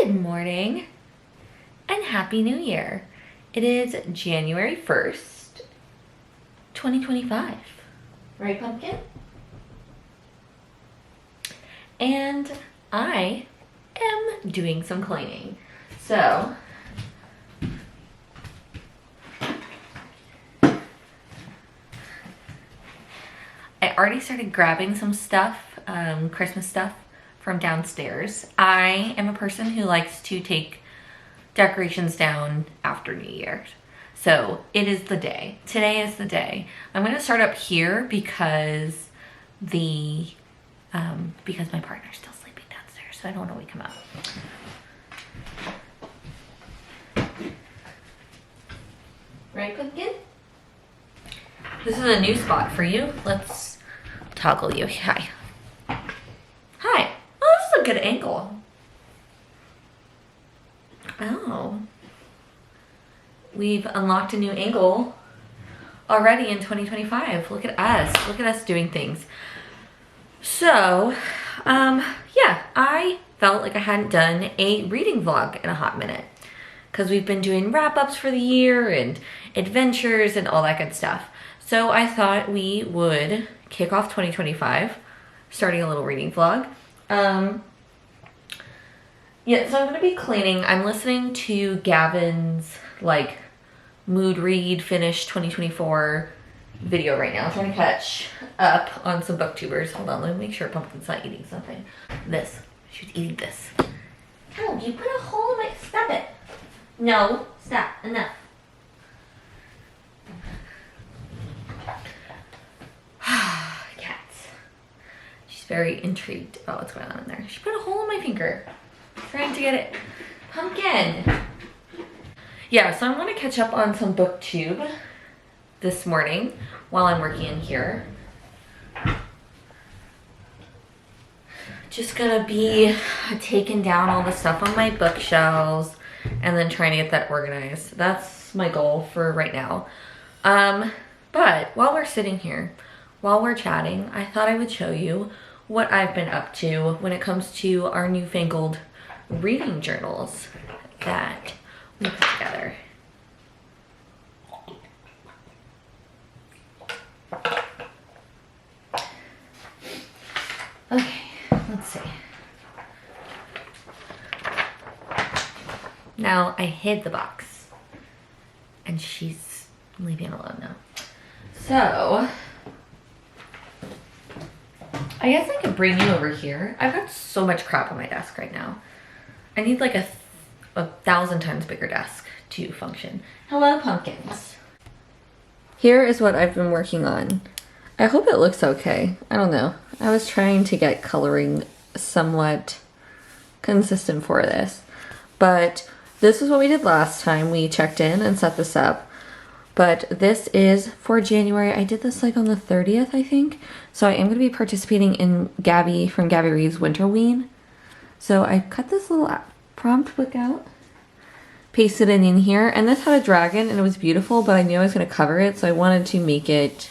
Good morning and Happy New Year. It is January 1st, 2025. Right, Pumpkin? And I am doing some cleaning. So, I already started grabbing some stuff, Christmas stuff from downstairs. I am a person who likes to take decorations down after New Year's. So it is the day. Today is the day. I'm gonna start up here because because my partner's still sleeping downstairs, so I don't want to wake him up. Right, Pumpkin? This is a new spot for you. Let's toggle you. Hi. Hi. Oh, this is a good angle. Oh. We've unlocked a new angle already in 2025. Look at us. Look at us doing things. So, yeah, I felt like I hadn't done a reading vlog in a hot minute because we've been doing wrap-ups for the year and adventures and all that good stuff. So I thought we would kick off 2025, starting a little reading vlog. Yeah, so I'm gonna be cleaning. I'm listening to Gavin's like mood read finish 2024 video right now. I'm trying to catch up on some booktubers. Hold on, let me make sure Pumpkin's not eating something. This, she's eating this. Oh, you put a hole in my, stop it. No, stop, enough. Cats. She's very intrigued about what's going on in there. She put a hole in my finger. Trying to get it. Pumpkin! Yeah, so I'm gonna catch up on some booktube this morning while I'm working in here. Just gonna be taking down all the stuff on my bookshelves and then trying to get that organized. That's my goal for right now. But while we're sitting here, while we're chatting, I thought I would show you what I've been up to when it comes to our newfangled reading journals that we put together. Okay, let's see. Now I hid the box and she's leaving it alone now. So I guess I could bring you over here. I've got so much crap on my desk right now. I need like a 1,000 times bigger desk to function. Hello, pumpkins. Here is what I've been working on. I hope it looks okay. I don't know. I was trying to get coloring somewhat consistent for this, but this is what we did last time. We checked in and set this up, but this is for January. I did this like on the 30th, I think. So I am going to be participating in Gabby from Gabby Reads Winterween. So I cut this little prompt book out, pasted it in here, and this had a dragon and it was beautiful, but I knew I was going to cover it, so I wanted to make it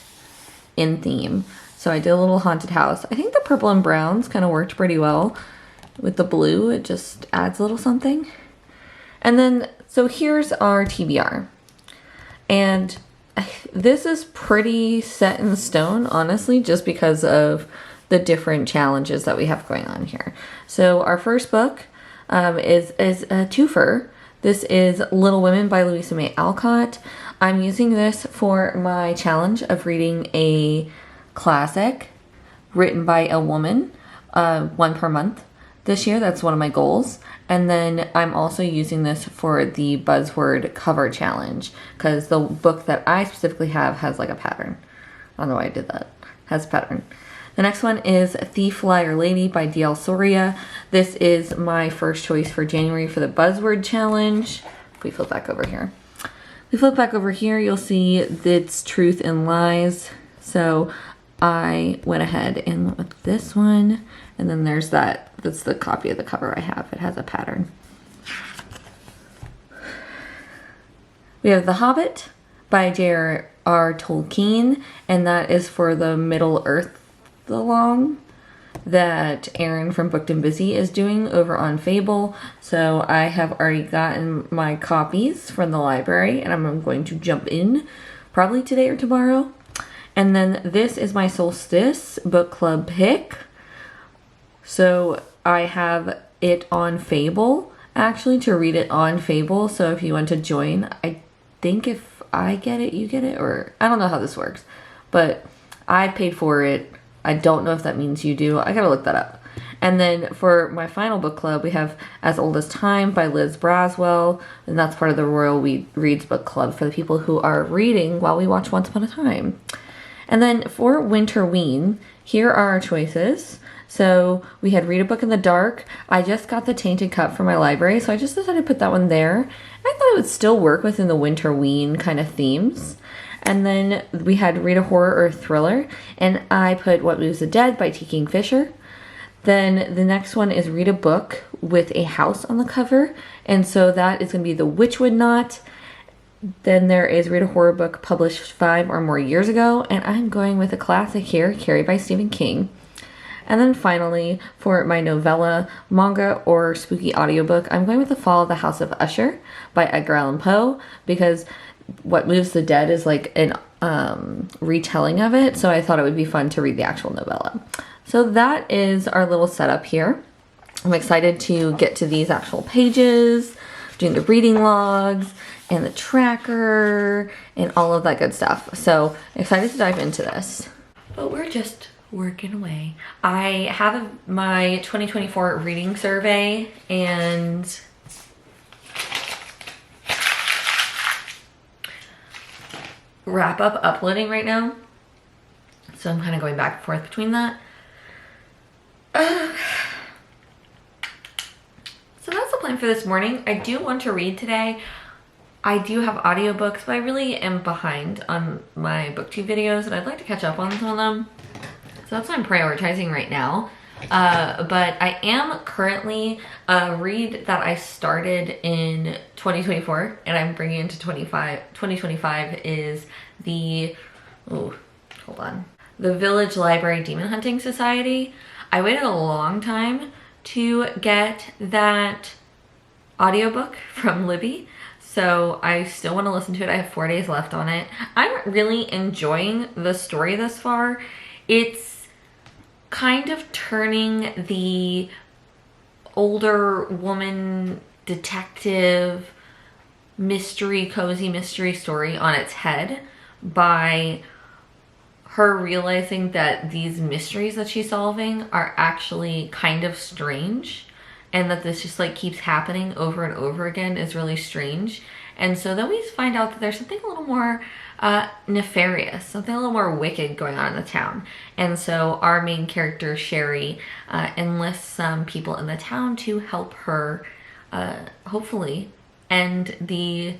in theme. So I did a little haunted house. I think the purple and browns kind of worked pretty well with the blue. It just adds a little something. And then, so here's our TBR. And this is pretty set in stone, honestly, just because of the different challenges that we have going on here. So our first book is a twofer. This is Little Women by Louisa May Alcott. I'm using this for my challenge of reading a classic written by a woman, one per month this year. That's one of my goals. And then I'm also using this for the buzzword cover challenge because the book that I specifically have has like a pattern. I don't know why I did that. Has a pattern. The next one is Thief, Liar, Lady by D.L. Soria. This is my first choice for January for the buzzword challenge. If we flip back over here. We flip back over here, you'll see it's Truth and Lies. So I went ahead and went with this one. And then there's that. That's the copy of the cover I have. It has a pattern. We have The Hobbit by J.R.R. Tolkien. And that is for the Middle Earth along. that Erin from Booked and Busy is doing over on Fable. So I have already gotten my copies from the library and I'm going to jump in probably today or tomorrow. And then this is my Solstice book club pick. So I have it on Fable, actually, to read it on Fable. So if you want to join, I think if I get it, you get it, or I don't know how this works, but I paid for it. I don't know if that means you do. I gotta look that up. And then for my final book club, we have As Old as Time by Liz Braswell, and that's part of the Royal Reads book club for the people who are reading while we watch Once Upon a Time. And then for Winterween, here are our choices. So we had Read a Book in the Dark. I just got the Tainted Cup from my library, so I just decided to put that one there. I thought it would still work within the Winterween kind of themes. And then we had Read a Horror or Thriller, and I put What Moves the Dead by T. Kingfisher. Then the next one is Read a Book with a house on the cover, and so that is going to be The Witch Would Not. Then there is Read a Horror Book published 5 or more years ago, and I'm going with a classic here, Carrie by Stephen King. And then finally, for my novella, manga, or spooky audiobook, I'm going with The Fall of the House of Usher by Edgar Allan Poe, because What Moves the Dead is like an retelling of it, so I thought it would be fun to read the actual novella. So that is our little setup here. I'm excited to get to these actual pages, doing the reading logs, and the tracker, and all of that good stuff. So excited to dive into this. But we're just working away. I have my 2024 reading survey and wrap up uploading right now, so I'm kind of going back and forth between that. So that's the plan for this morning. I do want to read today. I do have audiobooks, but I really am behind on my booktube videos and I'd like to catch up on some of them. So that's what I'm prioritizing right now. But I am currently a read that I started in 2024 and I'm bringing into 2025 is the, hold on, the Village Library Demon Hunting Society. I waited a long time to get that audiobook from Libby, so I still want to listen to it. I have 4 days left on it. I'm really enjoying the story thus far. It's kind of turning the older woman detective mystery, cozy mystery story on its head by her realizing that these mysteries that she's solving are actually kind of strange, and that this just like keeps happening over and over again is really strange. And so then we find out that there's something a little more nefarious, something a little more wicked going on in the town. And so our main character, Sherry, enlists some people in the town to help her hopefully end the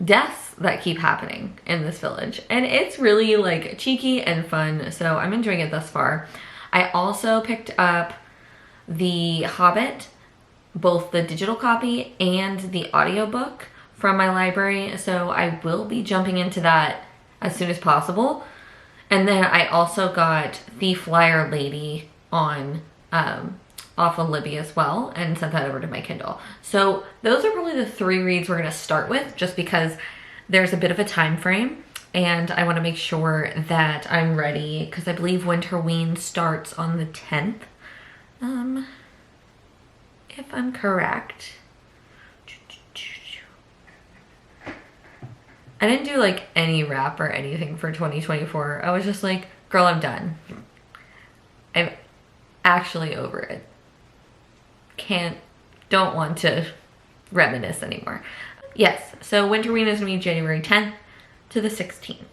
deaths that keep happening in this village. And it's really like cheeky and fun, so I'm enjoying it thus far. I also picked up The Hobbit, both the digital copy and the audiobook from my library, so I will be jumping into that as soon as possible. And then I also got Thief Liar Lady on off of Libby as well and sent that over to my Kindle. So those are probably the 3 reads we're going to start with, just because there's a bit of a time frame and I want to make sure that I'm ready, because I believe Winterween starts on the 10th, if I'm correct. I didn't do like any wrap or anything for 2024. I was just like, girl, I'm done. I'm actually over it. Don't want to reminisce anymore. Yes, so Winterween is gonna be January 10th to the 16th.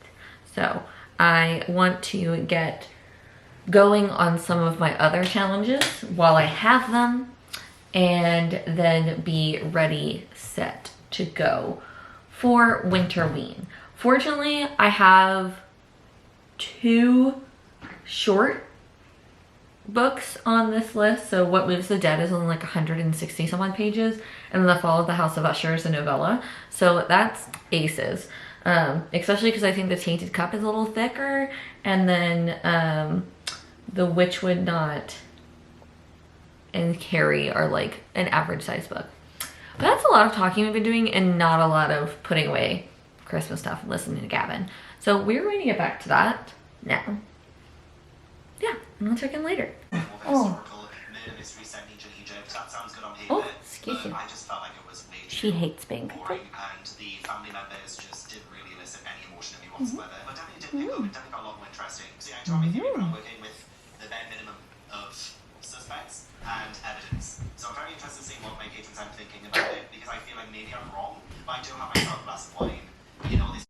So I want to get going on some of my other challenges while I have them, and then be ready, set to go for Winterween. Fortunately, I have 2 short books on this list. So What Moves the Dead is only like 160 some odd pages, and The Fall of the House of Usher is a novella. So that's aces. Especially because I think The Tainted Cup is a little thicker, and then The Witch Would Not and carry are like an average size book. But that's a lot of talking we've been doing and not a lot of putting away Christmas stuff and listening to Gavin. So we're going to get back to that now. Yeah, and we'll check in later. Oh. Oh, excuse you. She hates being boring, and the family members just didn't really elicit any emotion in me whatsoever. But definitely did pick up and definitely got a lot more interesting. So yeah, I'm working with the bare minimum of suspects and evidence. So I'm very interested to see what my patrons are thinking about it, because I feel like maybe I'm wrong, but I do have myself a glass of wine. You know, this.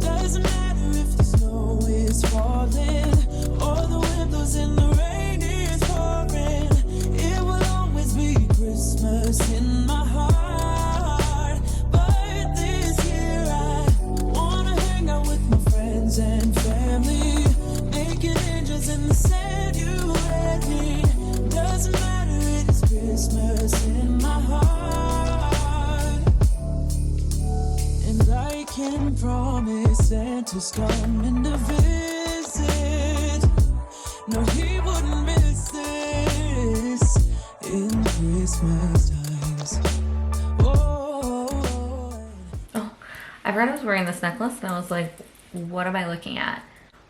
Doesn't matter if the snow is falling or the wind blows and the rain is pouring. It will always be Christmas in my heart. But this year I wanna hang out with my friends and family, making angels in the sand, you and me. Doesn't matter, it is Christmas in my heart. And I can promise Santa's coming to visit. No, he wouldn't miss this in Christmas times. Oh, I heard I was wearing this necklace and I was like, what am I looking at?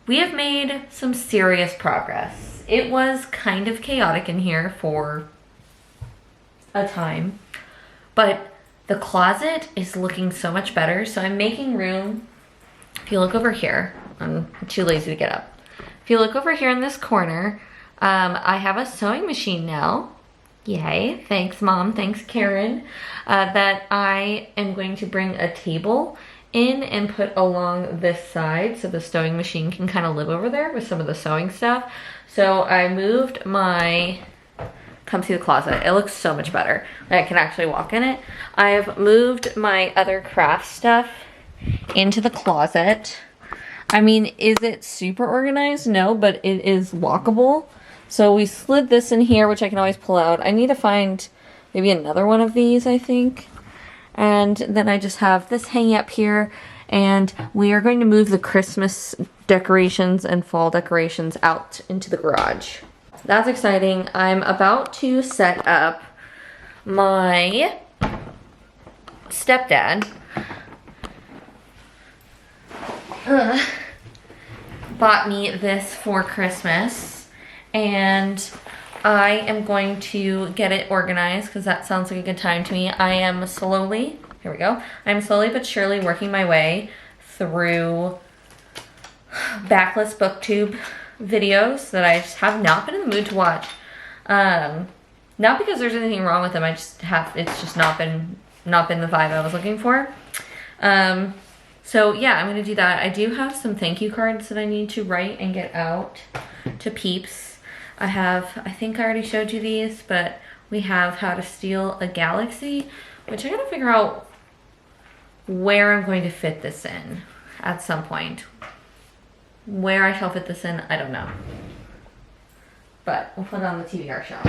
We have made some serious progress. It was kind of chaotic in here for a time, but the closet is looking so much better. So I'm making room. If you look over here, I'm too lazy to get up. If you look over here in this corner, I have a sewing machine now. Yay, thanks Mom, thanks Karen. That I am going to bring a table in and put along this side so the sewing machine can kind of live over there with some of the sewing stuff. So I moved my, come see the closet. It looks so much better. I can actually walk in it. I've moved my other craft stuff into the closet. I mean, is it super organized? No, but it is walkable. So we slid this in here, which I can always pull out. I need to find maybe another one of these, I think. And then I just have this hanging up here. And we are going to move the Christmas decorations and fall decorations out into the garage. That's exciting. I'm about to set up my stepdad. Bought me this for Christmas, and I am going to get it organized because that sounds like a good time to me. I am slowly, here we go, I'm slowly but surely working my way through backlist booktube videos that I just have not been in the mood to watch. Not because there's anything wrong with them, I just have, it's just not been the vibe I was looking for. So yeah, I'm gonna do that. I do have some thank you cards that I need to write and get out to peeps. I think I already showed you these, but we have How to Steal a Galaxy, which I gotta figure out where I'm going to fit this in at some point. Where I shall fit this in, I don't know. But we'll put it on the TBR shelf.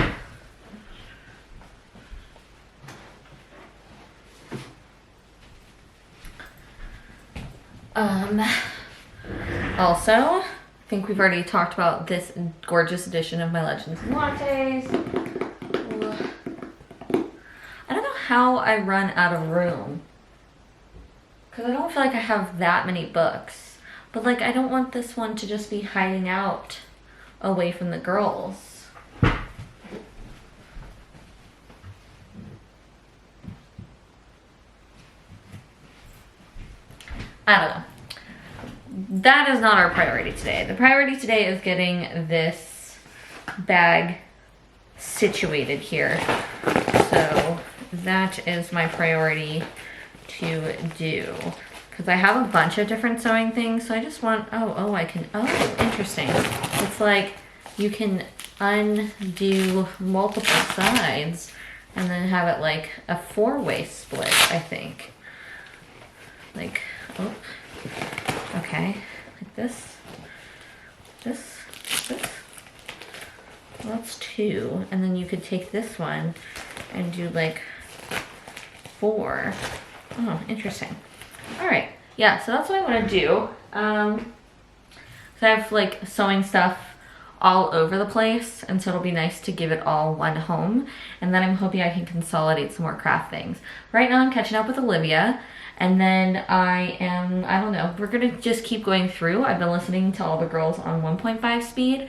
Also, I think we've already talked about this gorgeous edition of my Legends and Lattes. I don't know how I run out of room, because I don't feel like I have that many books. But like, I don't want this one to just be hiding out away from the girls. I don't know. That is not our priority today. The priority today is getting this bag situated here. So that is my priority to do. Because I have a bunch of different sewing things, so I just want, interesting. It's like you can undo multiple sides and then have it like a 4-way split, I think. Like, oh, okay, like this, Well, that's 2, and then you could take this one and do like 4. Oh, interesting. All right, yeah, so that's what I want to do. So I have like sewing stuff all over the place, and so it'll be nice to give it all one home. And then I'm hoping I can consolidate some more craft things. Right now I'm catching up with Olivia, and then I don't know, we're gonna just keep going through. I've been listening to all the girls on 1.5 speed.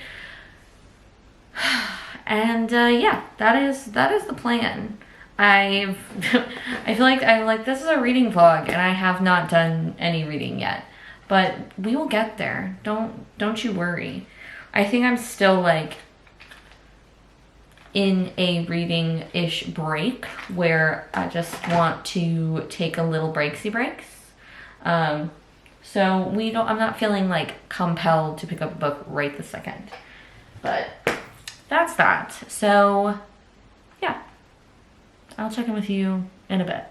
And yeah, that is the plan. I feel like this is a reading vlog, and I have not done any reading yet, but we will get there. Don't you worry. I think I'm still like in a reading-ish break where I just want to take a little breaksy breaks. So I'm not feeling like compelled to pick up a book right this second, but that's that. So yeah, I'll check in with you in a bit.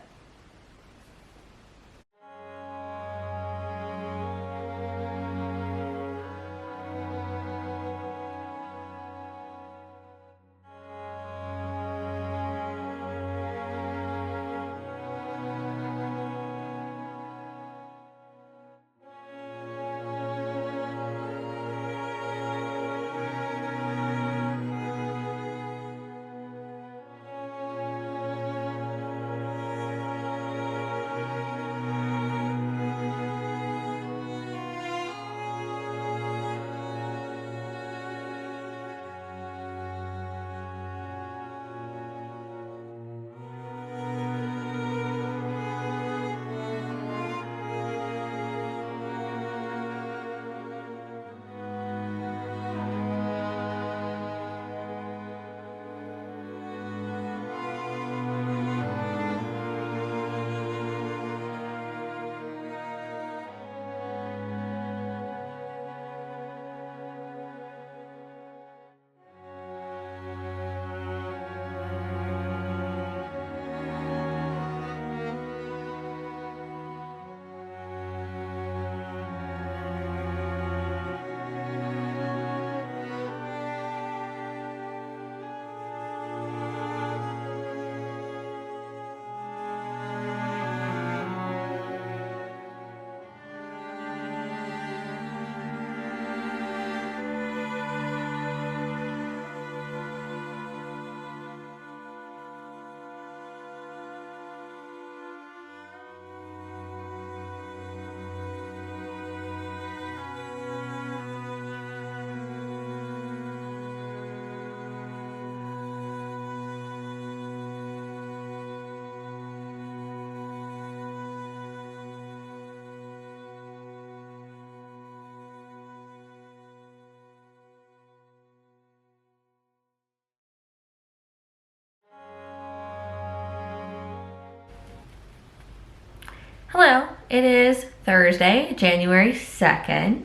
Hello, it is Thursday, January 2nd,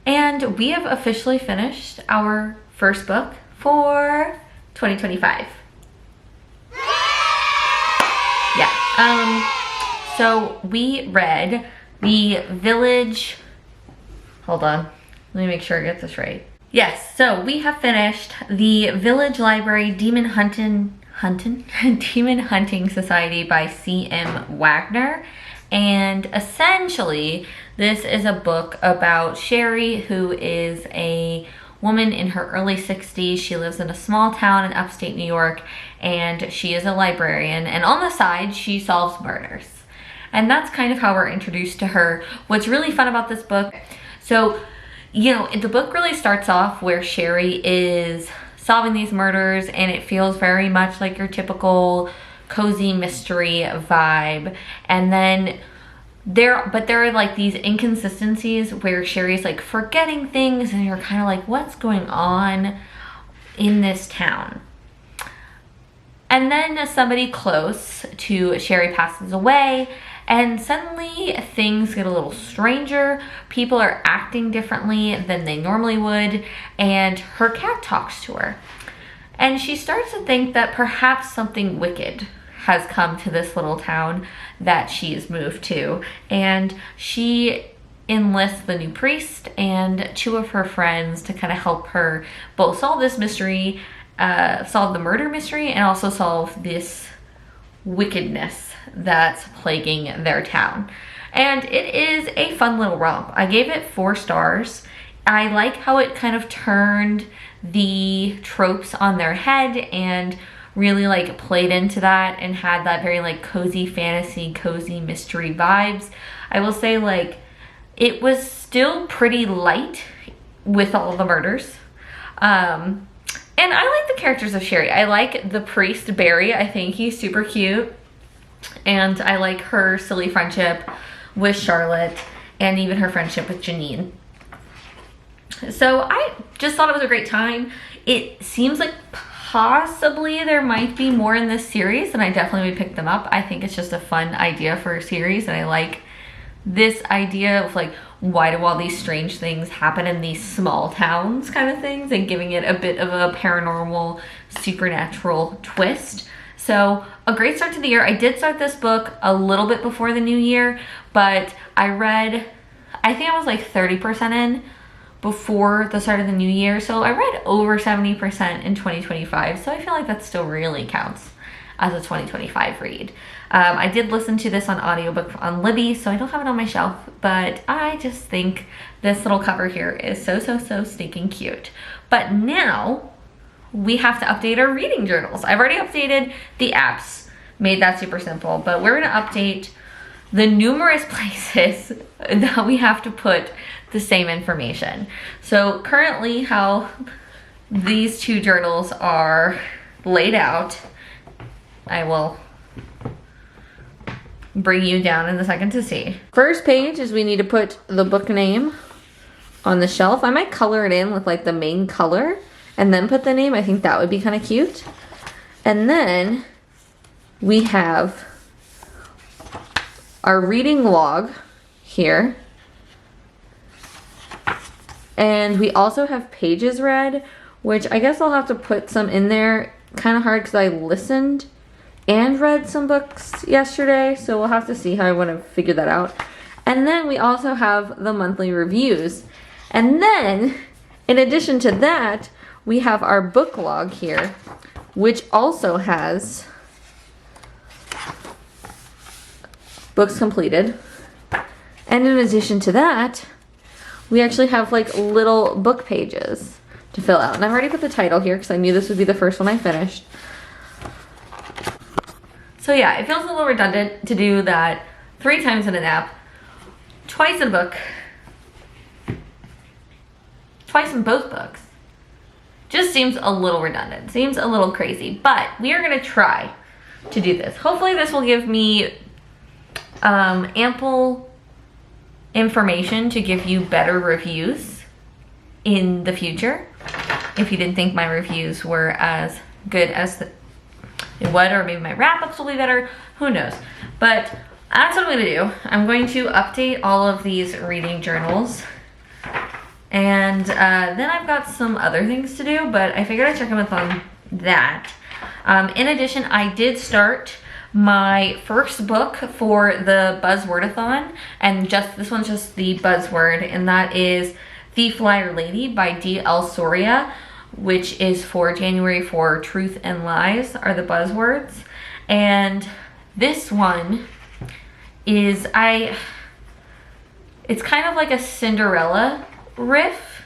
and we have officially finished our first book for 2025. Yeah, so we read The Village, hold on, let me make sure I get this right. Yes, so we have finished The Village Library Demon Hunting Society by C.M. Wagner. And essentially, this is a book about Sherry, who is a woman in her early 60s. She lives in a small town in upstate New York, and she is a librarian. And on the side, she solves murders. And that's kind of how we're introduced to her. What's really fun about this book, so, you know, the book really starts off where Sherry is solving these murders, and it feels very much like your typical cozy mystery vibe. And then there are like these inconsistencies where Sherry's like forgetting things, and you're kind of like, what's going on in this town? And then somebody close to Sherry passes away, and suddenly things get a little stranger. People are acting differently than they normally would, and her cat talks to her. And she starts to think that perhaps something wicked has come to this little town that she's moved to. And she enlists the new priest and 2 of her friends to kind of help her both solve this mystery, solve the murder mystery, and also solve this wickedness that's plaguing their town. And it is a fun little romp. I gave it 4 stars. I like how it kind of turned the tropes on their head and really like played into that and had that very like cozy fantasy, cozy mystery vibes. I will say like it was still pretty light with all the murders. And I like the characters of Sherry. I like the priest Barry. I think he's super cute. And I like her silly friendship with Charlotte and even her friendship with Janine. So I just thought it was a great time. It seems like possibly there might be more in this series, and I definitely would pick them up. I think it's just a fun idea for a series, and I like this idea of like, why do all these strange things happen in these small towns kind of things, and giving it a bit of a paranormal, supernatural twist. So a great start to the year. I did start this book a little bit before the new year, but I read, I think I was like 30% in before the start of the new year. So I read over 70% in 2025. So I feel like that still really counts as a 2025 read. I did listen to this on audiobook on Libby, so I don't have it on my shelf, but I just think this little cover here is so stinking cute. But now we have to update our reading journals. I've already updated the apps, made that super simple, but we're gonna update the numerous places that we have to put the same information. So currently how these 2 journals are laid out, I will bring you down in a second to see. First page is we need to put the book name on the shelf. I might color it in with like the main color and then put the name. I think that would be kind of cute. And then we have our reading log here. And we also have pages read, which I guess I'll have to put some in there. Kind of hard because I listened and read some books yesterday, so we'll have to see how I want to figure that out. And then we also have the monthly reviews. And then, in addition to that, we have our book log here, which also has books completed. And in addition to that, we actually have like little book pages to fill out. And I've already put the title here because I knew this would be the first one I finished. So yeah, it feels a little redundant to do that 3 times in an app, twice in a book, twice in both books. Just seems a little redundant, seems a little crazy, but we are gonna try to do this. Hopefully this will give me ample information to give you better reviews in the future. If you didn't think my reviews were as good as it would, or maybe my wrap-ups will be better, who knows. But that's what I'm gonna do. I'm going to update all of these reading journals. And then I've got some other things to do, but I figured I'd check in with on that. In addition, I did start my first book for the Buzzwordathon, and this one's just the buzzword, and that is The Flyer Lady by D.L. Soria, which is for January for Truth and Lies are the buzzwords. And this one is, it's kind of like a Cinderella riff,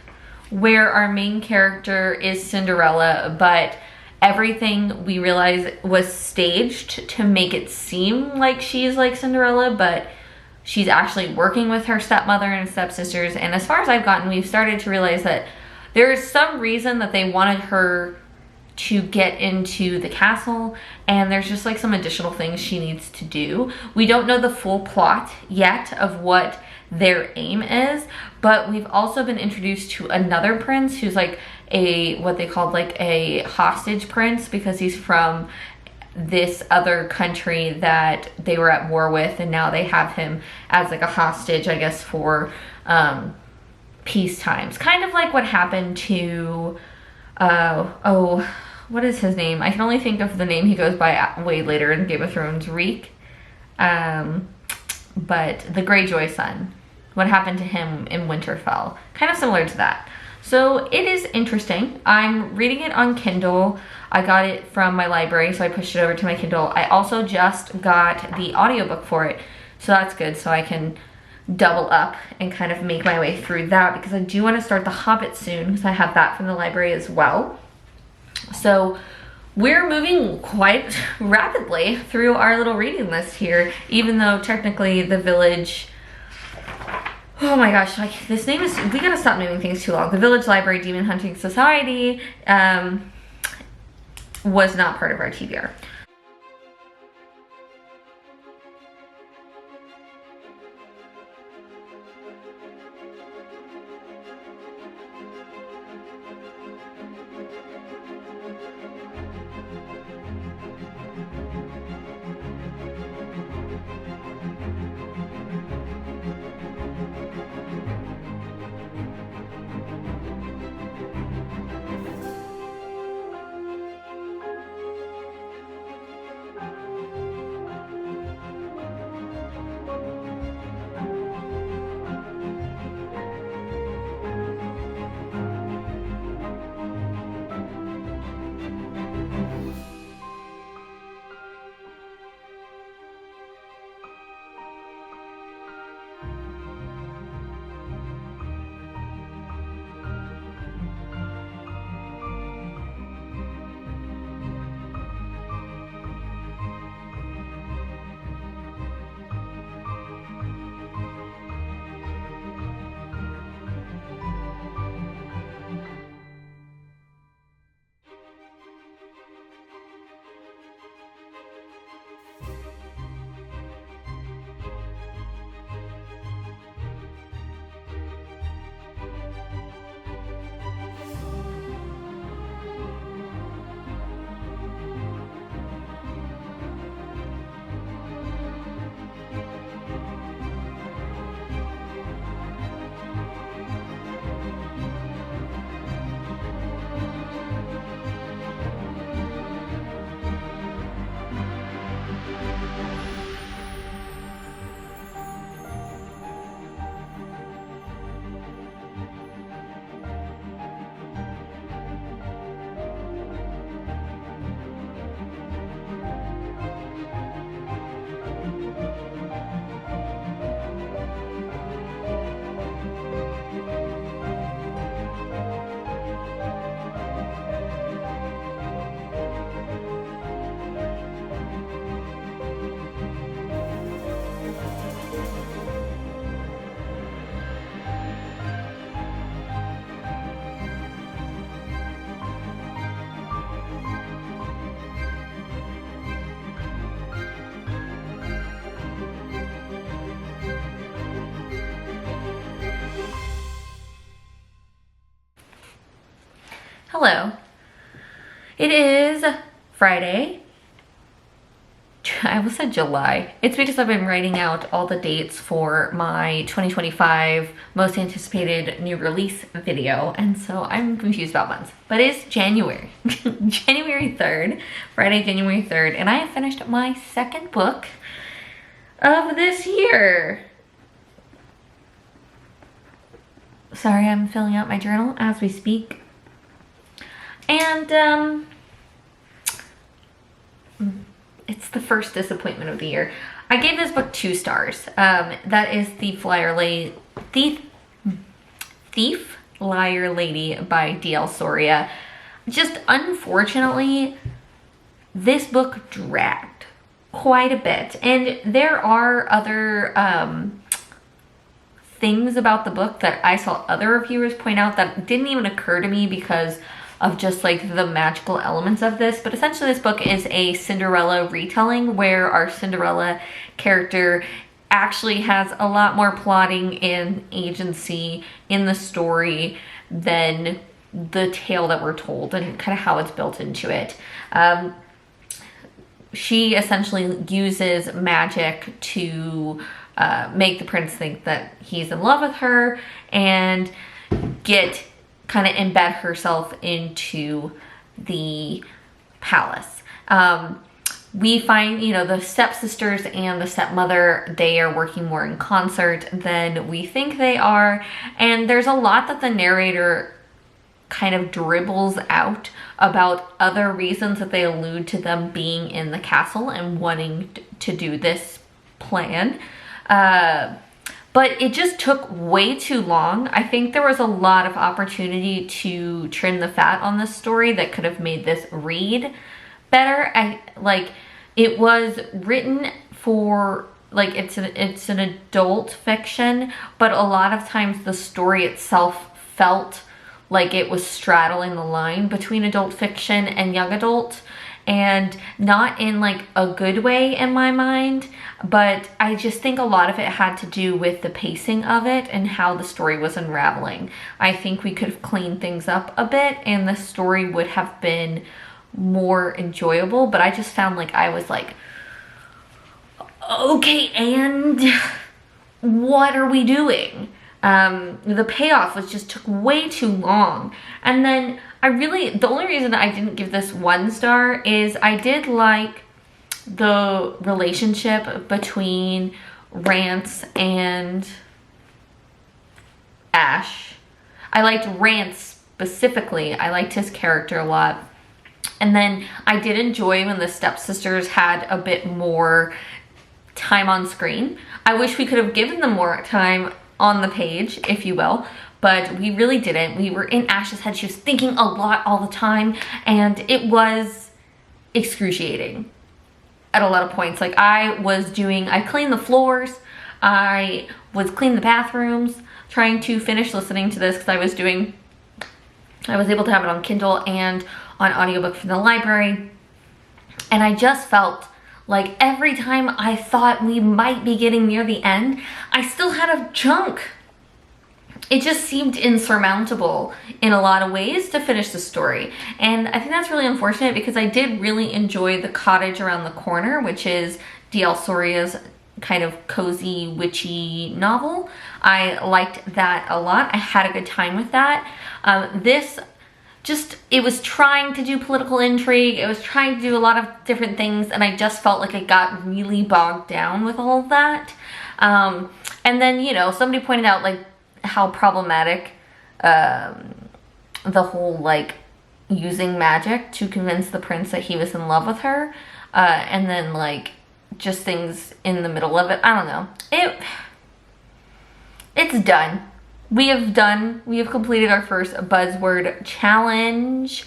where our main character is Cinderella, but everything we realize was staged to make it seem like she's like Cinderella, but she's actually working with her stepmother and stepsisters. And as far as I've gotten, we've started to realize that there is some reason that they wanted her to get into the castle, and there's just like some additional things she needs to do. We don't know the full plot yet of what their aim is, but we've also been introduced to another prince who's like what they called like a hostage prince, because he's from this other country that they were at war with, and now they have him as like a hostage, I guess, for peace times. Kind of like what happened to what is his name? I can only think of the name he goes by way later in Game of Thrones, Reek. But the Greyjoy son. what happened to him in Winterfell. Kind of similar to that. So it is interesting. I'm reading it on Kindle. I got it from my library, so I pushed it over to my Kindle. I also just got the audiobook for it, so that's good. So I can double up and kind of make my way through that, because I do want to start The Hobbit soon, because I have that from the library as well. So we're moving quite rapidly through our little reading list here, even though technically The Village, oh my gosh, like this name is, we gotta stop naming things too long. The Village Library Demon Hunting Society was not part of our TBR. Hello. It is Friday. I almost said July. It's because I've been writing out all the dates for my 2025 most anticipated new release video, and so I'm confused about months. But it's January. January 3rd, Friday, January 3rd, and I have finished my second book of this year. Sorry, I'm filling out my journal as we speak. And it's the first disappointment of the year. I gave this book 2 stars. That is Thief, Liar, Lady by D.L. Soria. Just unfortunately, this book dragged quite a bit. And there are other things about the book that I saw other reviewers point out that didn't even occur to me because of just like the magical elements of this. But essentially this book is a Cinderella retelling where our Cinderella character actually has a lot more plotting and agency in the story than the tale that we're told and kind of how it's built into it. She essentially uses magic to make the prince think that he's in love with her and kind of embed herself into the palace. we find, you know, the stepsisters and the stepmother, they are working more in concert than we think they are. And there's a lot that the narrator kind of dribbles out about other reasons that they allude to them being in the castle and wanting to do this plan. But it just took way too long. I think there was a lot of opportunity to trim the fat on this story that could have made this read better. It was written for, like, it's an adult fiction, but a lot of times the story itself felt like it was straddling the line between adult fiction and young adult, and not in like a good way in my mind, but I just think a lot of it had to do with the pacing of it and how the story was unraveling. I think we could have cleaned things up a bit and the story would have been more enjoyable, but I just found like I was like, okay, and what are we doing? The payoff just took way too long. And then the only reason I didn't give this 1 star is I did like the relationship between Rance and Ash. I liked Rance specifically. I liked his character a lot. And then I did enjoy when the stepsisters had a bit more time on screen. I wish we could have given them more time on the page, if you will, but we really didn't. We were in Ash's head. She was thinking a lot all the time, and it was excruciating at a lot of points. Like, I cleaned the floors, I was cleaning the bathrooms, trying to finish listening to this because I was able to have it on Kindle and on audiobook from the library, and I just felt like every time I thought we might be getting near the end, I still had a chunk. It just seemed insurmountable in a lot of ways to finish the story. And I think that's really unfortunate because I did really enjoy The Cottage Around the Corner, which is D.L. Soria's kind of cozy, witchy novel. I liked that a lot. I had a good time with that. It was trying to do political intrigue. It was trying to do a lot of different things, and I just felt like it got really bogged down with all of that. And then, you know, somebody pointed out, like, how problematic the whole, like, using magic to convince the prince that he was in love with her. And then, like, just things in the middle of it. I don't know. It's done. We have completed our first buzzword challenge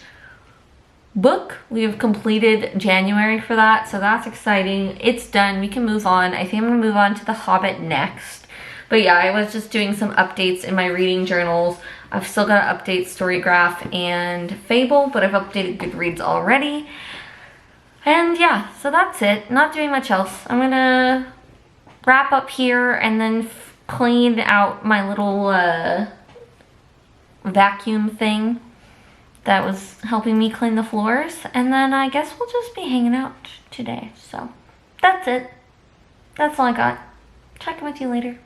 book. We have completed January for that, so that's exciting. It's done. We can move on. I think I'm gonna move on to The Hobbit next. But yeah, I was just doing some updates in my reading journals. I've still got to update Storygraph and Fable, but I've updated Goodreads already. And yeah, so that's it. Not doing much else. I'm gonna wrap up here and then clean out my little vacuum thing that was helping me clean the floors, and then I guess we'll just be hanging out today. So that's it. That's all I got. Check in with you later.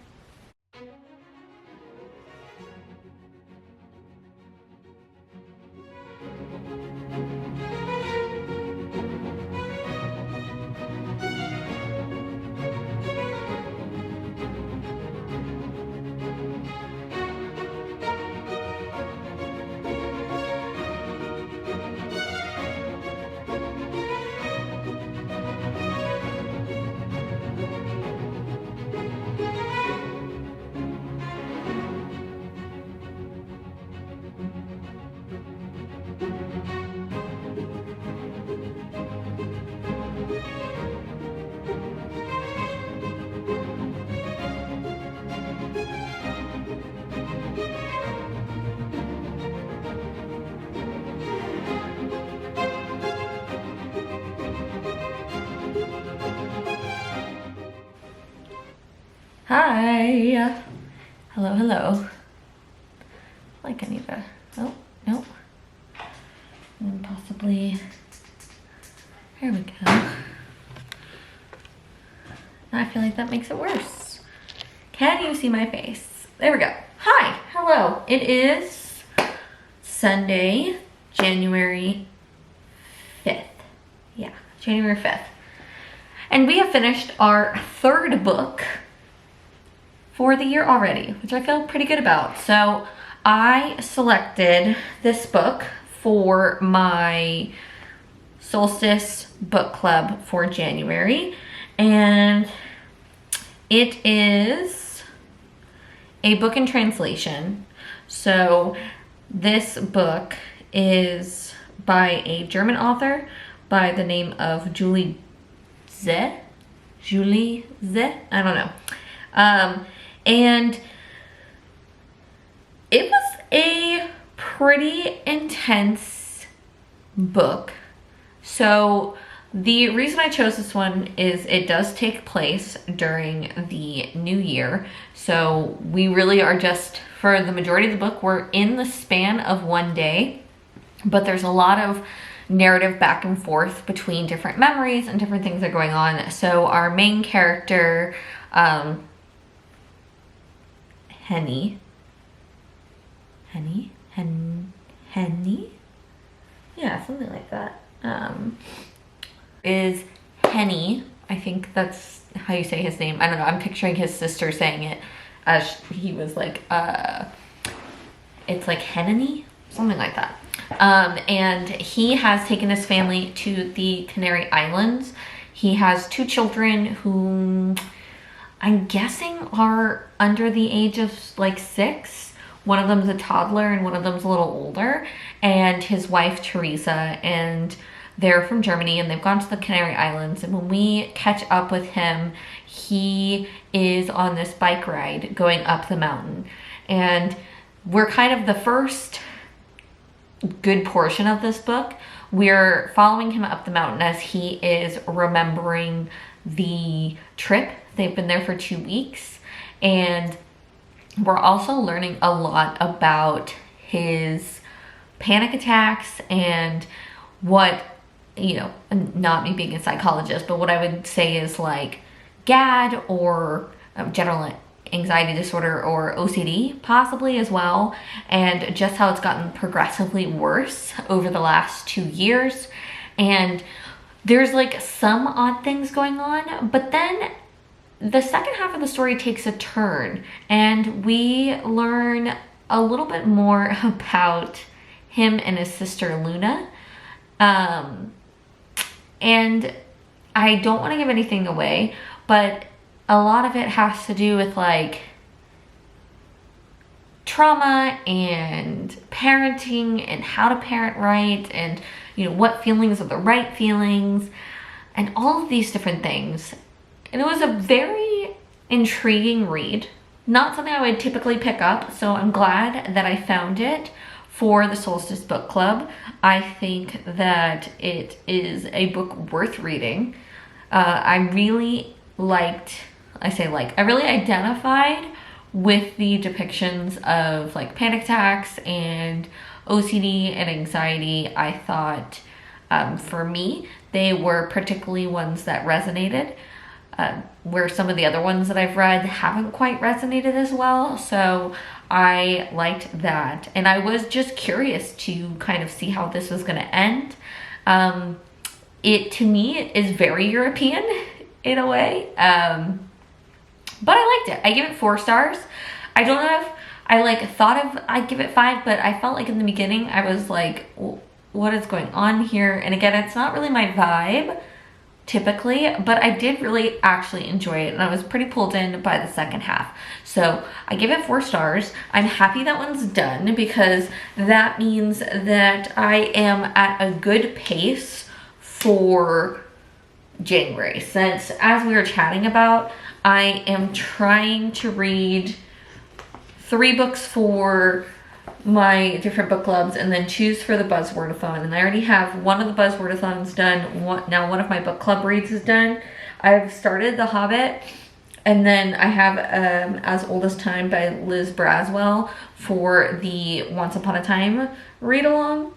Hi. Hello, hello. Like I need to, oh, nope. And possibly, there we go. I feel like that makes it worse. Can you see my face? There we go. Hi, hello. It is Sunday, January 5th. Yeah, January 5th. And we have finished our third book for the year already, which I feel pretty good about. So I selected this book for my solstice book club for January, and it is a book in translation. So this book is by a German author by the name of Julie Z. I don't know. And it was a pretty intense book. So the reason I chose this one is it does take place during the new year. So we really are just, for the majority of the book, we're in the span of one day, but there's a lot of narrative back and forth between different memories and different things that are going on. So our main character, Henny, yeah, something like that, is Henny. I think that's how you say his name. I don't know. I'm picturing his sister saying it as he was like, it's like Henny, something like that. And he has taken his family to the Canary Islands. He has 2 children whom I'm guessing are under the age of like 6. One of them's a toddler and one of them's a little older, and his wife Teresa, and they're from Germany and they've gone to the Canary Islands. And when we catch up with him, he is on this bike ride going up the mountain, and we're kind of the first good portion of this book. We're following him up the mountain as he is remembering the trip. They've been there for 2 weeks, and we're also learning a lot about his panic attacks and what, you know, not me being a psychologist, but what I would say is like GAD or general anxiety disorder or OCD possibly as well, and just how it's gotten progressively worse over the last 2 years. And there's like some odd things going on, but then the second half of the story takes a turn and we learn a little bit more about him and his sister Luna. And I don't want to give anything away, but a lot of it has to do with like trauma and parenting and how to parent right, and you know, what feelings are the right feelings and all of these different things. And it was a very intriguing read. Not something I would typically pick up, so I'm glad that I found it for the Solstice Book Club. I think that it is a book worth reading. I really liked, I really identified with the depictions of like panic attacks and OCD and anxiety. I thought for me, they were particularly ones that resonated. Where some of the other ones that I've read haven't quite resonated as well. So I liked that. And I was just curious to kind of see how this was going to end. It, to me, is very European in a way. But I liked it. I give it 4 stars. I don't know if I I'd give it 5, but I felt like in the beginning I was like, what is going on here? And again, it's not really my vibe typically, but I did really actually enjoy it, and I was pretty pulled in by the second half. So I give it 4 stars. I'm happy that one's done because that means that I am at a good pace for January, since as we were chatting about, I am trying to read 3 books for my different book clubs and then choose for the Buzzwordathon. And I already have one of the Buzzwordathons done. Now one of my book club reads is done. I've started The Hobbit, and then I have As Old as Time by Liz Braswell for the Once Upon a Time read along.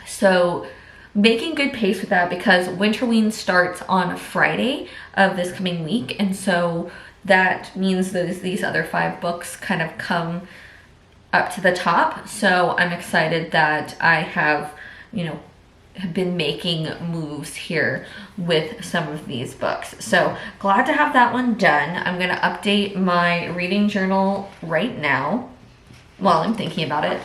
So making good pace with that because Winterween starts on Friday of this coming week, and so that means that these other 5 books kind of come up to the top. So I'm excited that I have, you know, been making moves here with some of these books. So glad to have that one done. I'm gonna update my reading journal right now while I'm thinking about it.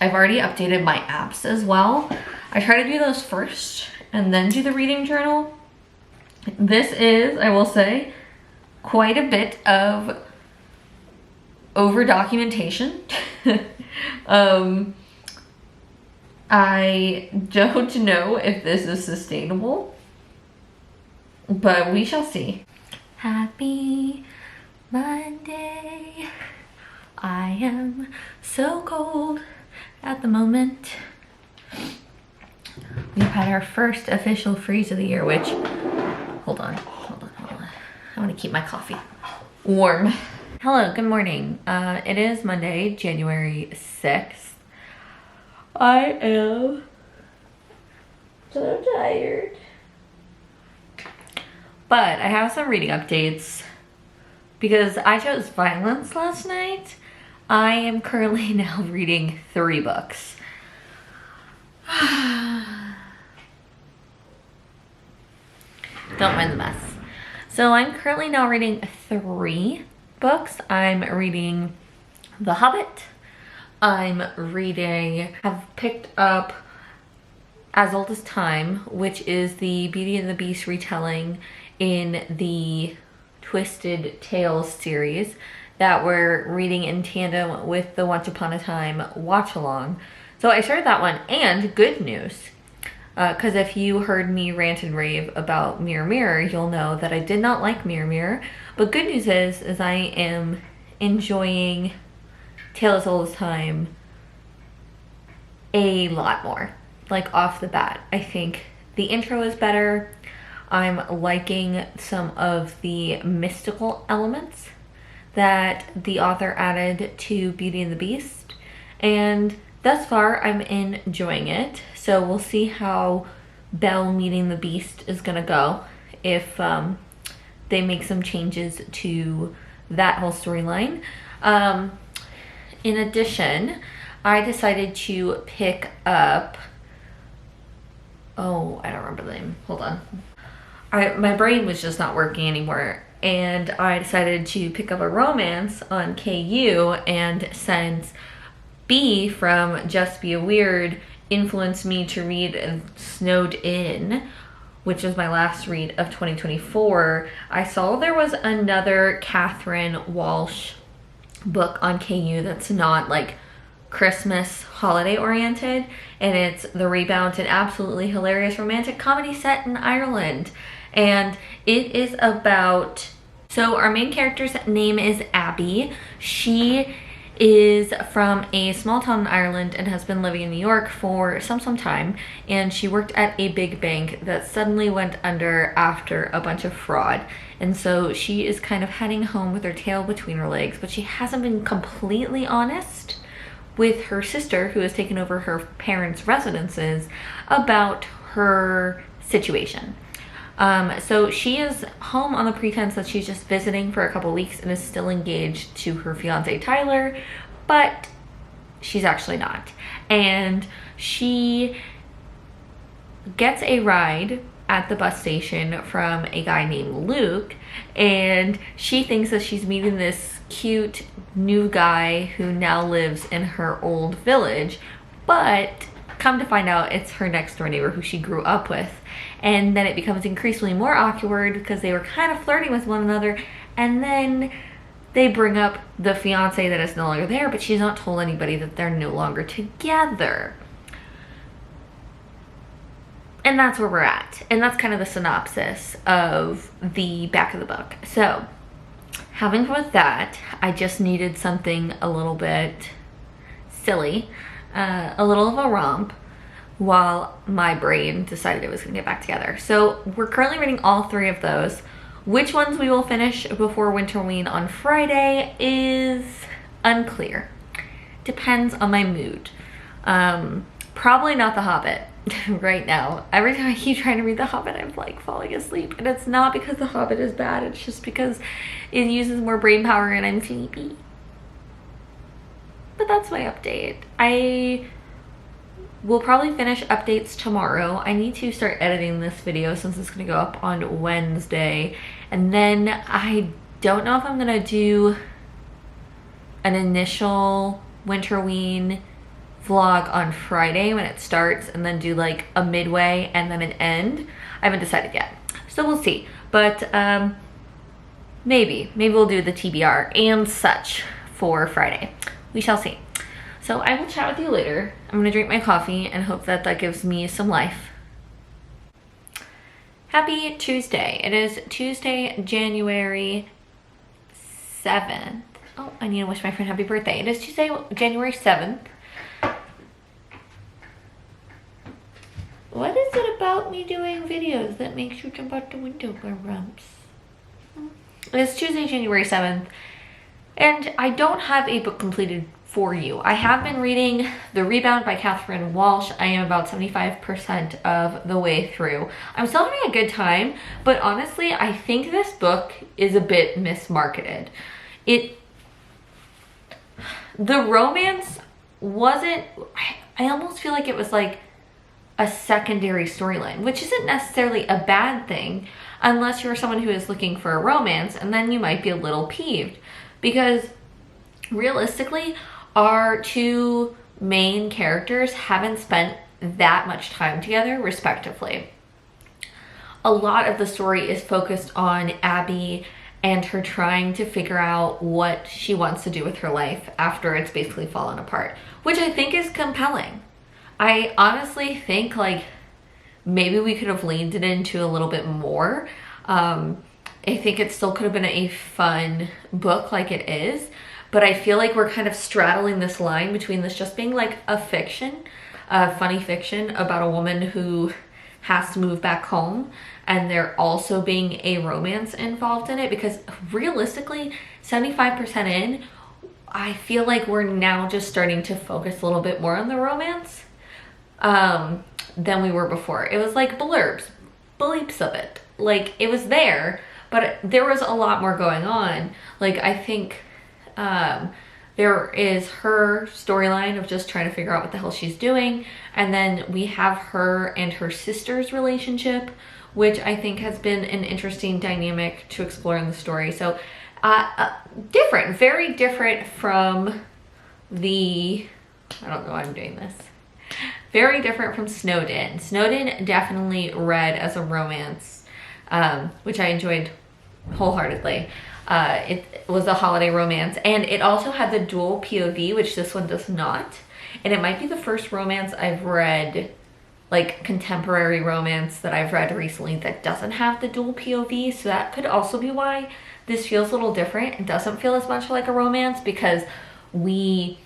I've already updated my apps as well. I try to do those first and then do the reading journal. This is, I will say, quite a bit of over documentation. I don't know if this is sustainable, but we shall see. Happy Monday. I am so cold at the moment. We've had our first official freeze of the year, which, hold on. I want to keep my coffee warm. Hello, good morning. It is Monday, January 6th. I am so tired. But I have some reading updates. Because I chose violence last night, I am currently now reading 3 books. Don't mind the mess. So I'm currently now reading 3 books. I'm reading The Hobbit. Have picked up As Old as Time, which is the Beauty and the Beast retelling in the Twisted Tales series that we're reading in tandem with the Once Upon a Time watch along. So I started that one, and good news, because if you heard me rant and rave about Mirror Mirror, you'll know that I did not like Mirror Mirror. But good news is I am enjoying Tales as Old as Time a lot more. Like off the bat, I think the intro is better. I'm liking some of the mystical elements that the author added to Beauty and the Beast, and thus far I'm enjoying it. So we'll see how Belle meeting the Beast is gonna go if they make some changes to that whole storyline. In addition, I decided to pick up, oh, I don't remember the name, hold on. My brain was just not working anymore, and I decided to pick up a romance on KU, and since B from Just Be a Weird influenced me to read Snowed In, which was my last read of 2024, I saw there was another Catherine Walsh book on KU that's not like Christmas holiday oriented, and it's The Rebound, an absolutely hilarious romantic comedy set in Ireland. And it is about, so our main character's name is Abby. She is from a small town in Ireland and has been living in New York for some time, and she worked at a big bank that suddenly went under after a bunch of fraud. And so she is kind of heading home with her tail between her legs, but she hasn't been completely honest with her sister, who has taken over her parents' residences, about her situation. So she is home on the pretense that she's just visiting for a couple weeks and is still engaged to her fiance Tyler, but she's actually not. And she gets a ride at the bus station from a guy named Luke, and she thinks that she's meeting this cute new guy who now lives in her old village, but come to find out it's her next door neighbor who she grew up with. And then it becomes increasingly more awkward because they were kind of flirting with one another, and then they bring up the fiance that is no longer there, but she's not told anybody that they're no longer together. And that's where we're at. And that's kind of the synopsis of the back of the book. So, having fun with that, I just needed something a little bit silly, a little of a romp, while my brain decided it was going to get back together. So we're currently reading all 3 of those. Which ones we will finish before Winterween on Friday is unclear. Depends on my mood. Probably not The Hobbit right now. Every time I keep trying to read The Hobbit, I'm like falling asleep. And it's not because The Hobbit is bad, it's just because it uses more brain power and I'm sleepy. But that's my update. we'll probably finish updates tomorrow. I need to start editing this video since it's gonna go up on Wednesday. And then I don't know if I'm gonna do an initial Winterween vlog on Friday when it starts, and then do like a midway and then an end. I haven't decided yet, so we'll see. But maybe we'll do the TBR and such for Friday. We shall see. So I will chat with you later. I'm gonna drink my coffee and hope that that gives me some life. Happy Tuesday. It is Tuesday, January 7th. Oh, I need to wish my friend happy birthday. It is Tuesday, January 7th. What is it about me doing videos that makes you jump out the window, Grumps? It's Tuesday, January 7th, and I don't have a book completed for you. I have been reading The Rebound by Catherine Walsh. I am about 75% of the way through. I'm still having a good time, but honestly, I think this book is a bit mismarketed. The romance wasn't, I almost feel like it was like a secondary storyline, which isn't necessarily a bad thing unless you're someone who is looking for a romance, and then you might be a little peeved because realistically, our two main characters haven't spent that much time together respectively. A lot of the story is focused on Abby and her trying to figure out what she wants to do with her life after it's basically fallen apart, which I think is compelling. I honestly think like maybe we could have leaned it into a little bit more. I think it still could have been a fun book like it is, but I feel like we're kind of straddling this line between this just being like a fiction, a funny fiction about a woman who has to move back home, and there also being a romance involved in it, because realistically 75% in, I feel like we're now just starting to focus a little bit more on the romance than we were before. It was like bleeps of it. Like it was there, but there was a lot more going on. Like I think there is her storyline of just trying to figure out what the hell she's doing, and then we have her and her sister's relationship, which I think has been an interesting dynamic to explore in the story. So different, very different from the, I don't know why I'm doing this. Very different from Snowden. Snowden definitely read as a romance, which I enjoyed wholeheartedly. It was a holiday romance, and it also had the dual POV, which this one does not. And it might be the first romance I've read, like contemporary romance that I've read recently, that doesn't have the dual POV. So that could also be why this feels a little different. It doesn't feel as much like a romance because we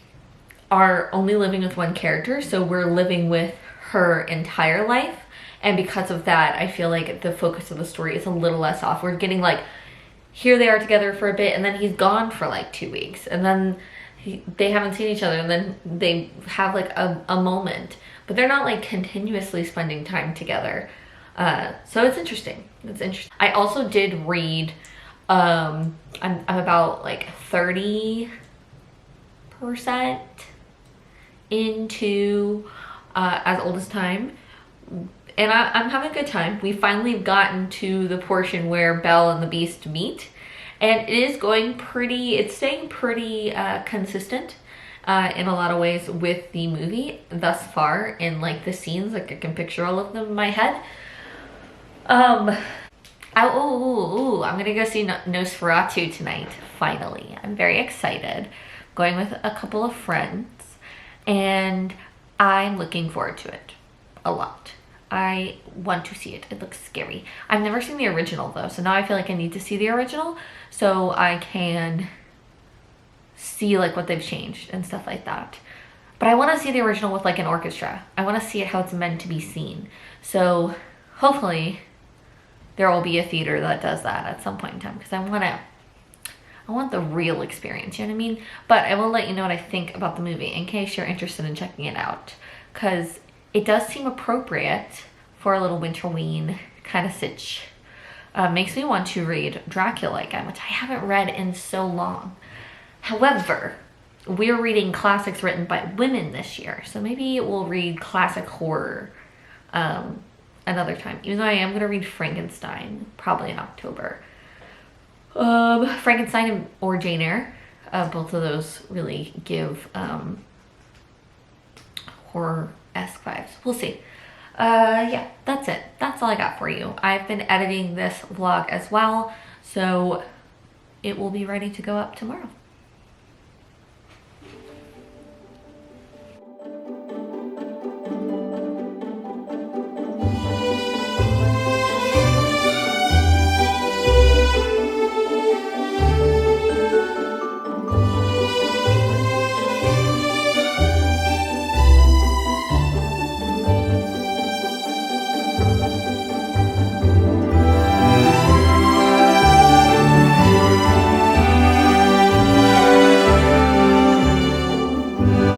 are only living with one character, so we're living with her entire life, and because of that I feel like the focus of the story is a little less off. We're getting like, here they are together for a bit, and then he's gone for like 2 weeks, and then they haven't seen each other, and then they have like a moment, but they're not like continuously spending time together. So it's interesting. I also did read, I'm about like 30% into As Old as Time, and I'm having a good time. We finally gotten to the portion where Belle and the Beast meet, and it is going pretty, it's staying pretty consistent in a lot of ways with the movie thus far, in like the scenes. Like I can picture all of them in my head. I'm gonna go see Nosferatu tonight, finally. I'm very excited. Going with a couple of friends, and I'm looking forward to it a lot. I want to see it. It looks scary. I've never seen the original though, so now I feel like I need to see the original so I can see like what they've changed and stuff like that. But I want to see the original with like an orchestra. I want to see it how it's meant to be seen. So hopefully there will be a theater that does that at some point in time, because I want the real experience, you know what I mean? But I will let you know what I think about the movie in case you're interested in checking it out, because it does seem appropriate for a little Winterween kind of sitch. Makes me want to read Dracula again, which I haven't read in so long. However, we're reading classics written by women this year. So maybe we'll read classic horror another time. Even though I am going to read Frankenstein probably in October. Frankenstein or Jane Eyre. Both of those really give horror-esque vibes. We'll see. Yeah, that's it. That's all I got for you. I've been editing this vlog as well, so it will be ready to go up tomorrow.